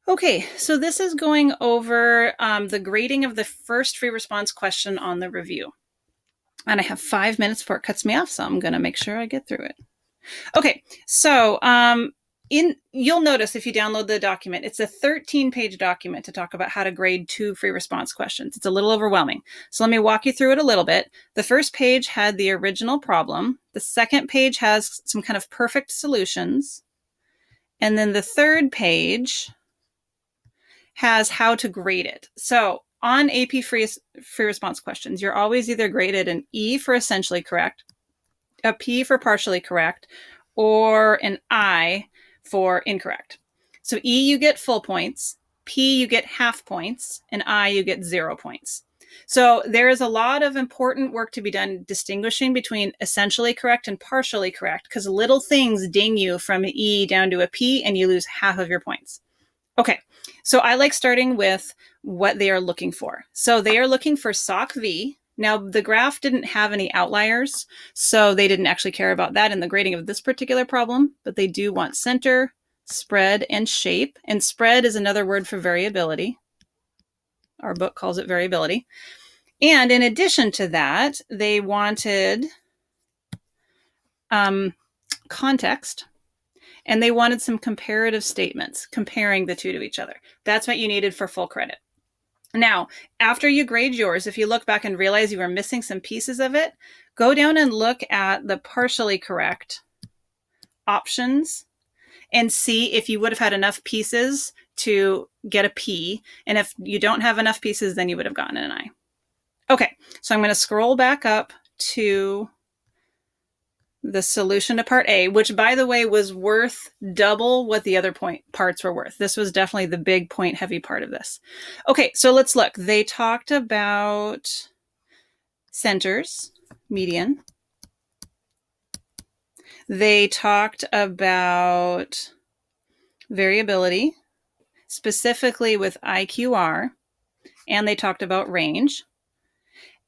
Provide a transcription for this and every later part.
Okay, so this is going over the grading of the first free response question on the review. And I have 5 minutes before it cuts me off, so I'm going to make sure I get through it. Okay, so you'll notice if you download the document, it's a 13-page document to talk about how to grade 2 free response questions. It's a little overwhelming. So let me walk you through it a little bit. The first page had the original problem. The second page has some kind of perfect solutions. And then the third page has how to grade it. So on AP free response questions, you're always either graded an E for essentially correct, a P for partially correct, or an I for incorrect. So E, you get full points, P, you get half points, and I, you get 0 points. So there is a lot of important work to be done distinguishing between essentially correct and partially correct, because little things ding you from an E down to a P and you lose half of your points. Okay, so I like starting with what they are looking for. So they are looking for SOC V. Now, the graph didn't have any outliers, so they didn't actually care about that in the grading of this particular problem, but they do want center, spread, and shape. And spread is another word for variability. Our book calls it variability. And in addition to that, they wanted context. And they wanted some comparative statements comparing the two to each other. That's what you needed for full credit. Now, after you grade yours, if you look back and realize you were missing some pieces of it, go down and look at the partially correct options and see if you would have had enough pieces to get a P. And if you don't have enough pieces, then you would have gotten an I. Okay, so I'm going to scroll back up to the solution to part A, which, by the way, was worth double what the other parts were worth. This was definitely the big point heavy part of this. Okay, so let's look. They talked about centers, median. They talked about variability, specifically with IQR, and they talked about range,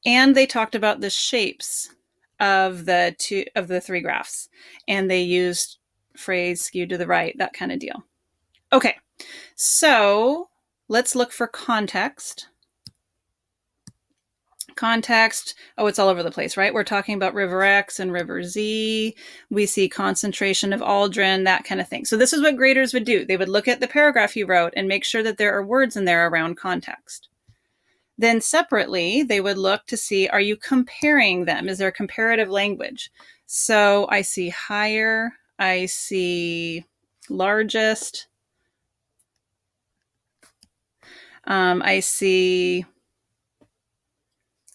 and they talked about the shapes of the 3 graphs, and they used phrase skewed to the right, that kind of deal. Okay, so let's look for context. Context, oh, it's all over the place, right? We're talking about river X and river Z. We see concentration of Aldrin, that kind of thing. So this is what graders would do. They would look at the paragraph you wrote and make sure that there are words in there around context. Then separately, they would look to see, are you comparing them? Is there comparative language? So I see higher, I see largest, I see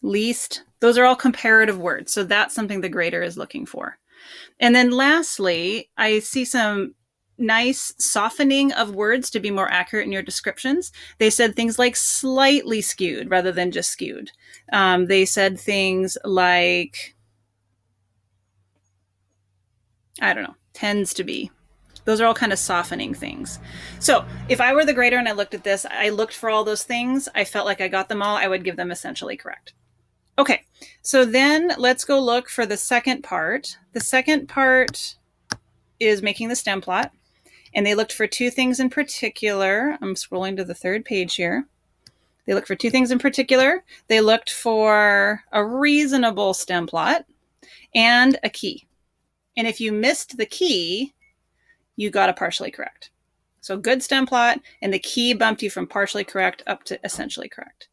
least. Those are all comparative words. So that's something the grader is looking for. And then lastly, I see some nice softening of words to be more accurate in your descriptions. They said things like slightly skewed rather than just skewed. They said things like, I don't know, tends to be. Those are all kind of softening things. So if I were the grader and I looked at this, I looked for all those things. I felt like I got them all. I would give them essentially correct. Okay, so then let's go look for the second part. The second part is making the stem plot. And they looked for 2 things in particular. I'm scrolling to the 3rd page here. They looked for 2 things in particular. They looked for a reasonable stem plot and a key. And if you missed the key, you got a partially correct. So good stem plot, and the key bumped you from partially correct up to essentially correct.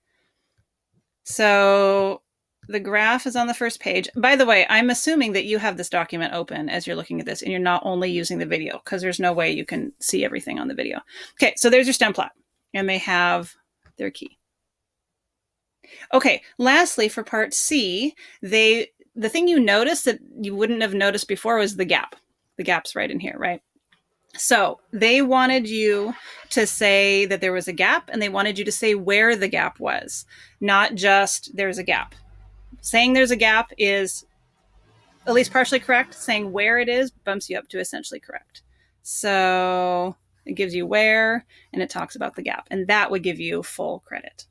So the graph is on the first page. By the way, I'm assuming that you have this document open as you're looking at this, and you're not only using the video, because there's no way you can see everything on the video. Okay, so there's your stem plot, and they have their key. Okay, lastly, for part C, the thing you noticed that you wouldn't have noticed before was the gap. The gap's right in here, right? So they wanted you to say that there was a gap, and they wanted you to say where the gap was, not just there's a gap. Saying there's a gap is at least partially correct. Saying where it is bumps you up to essentially correct. So it gives you where, and it talks about the gap, and that would give you full credit.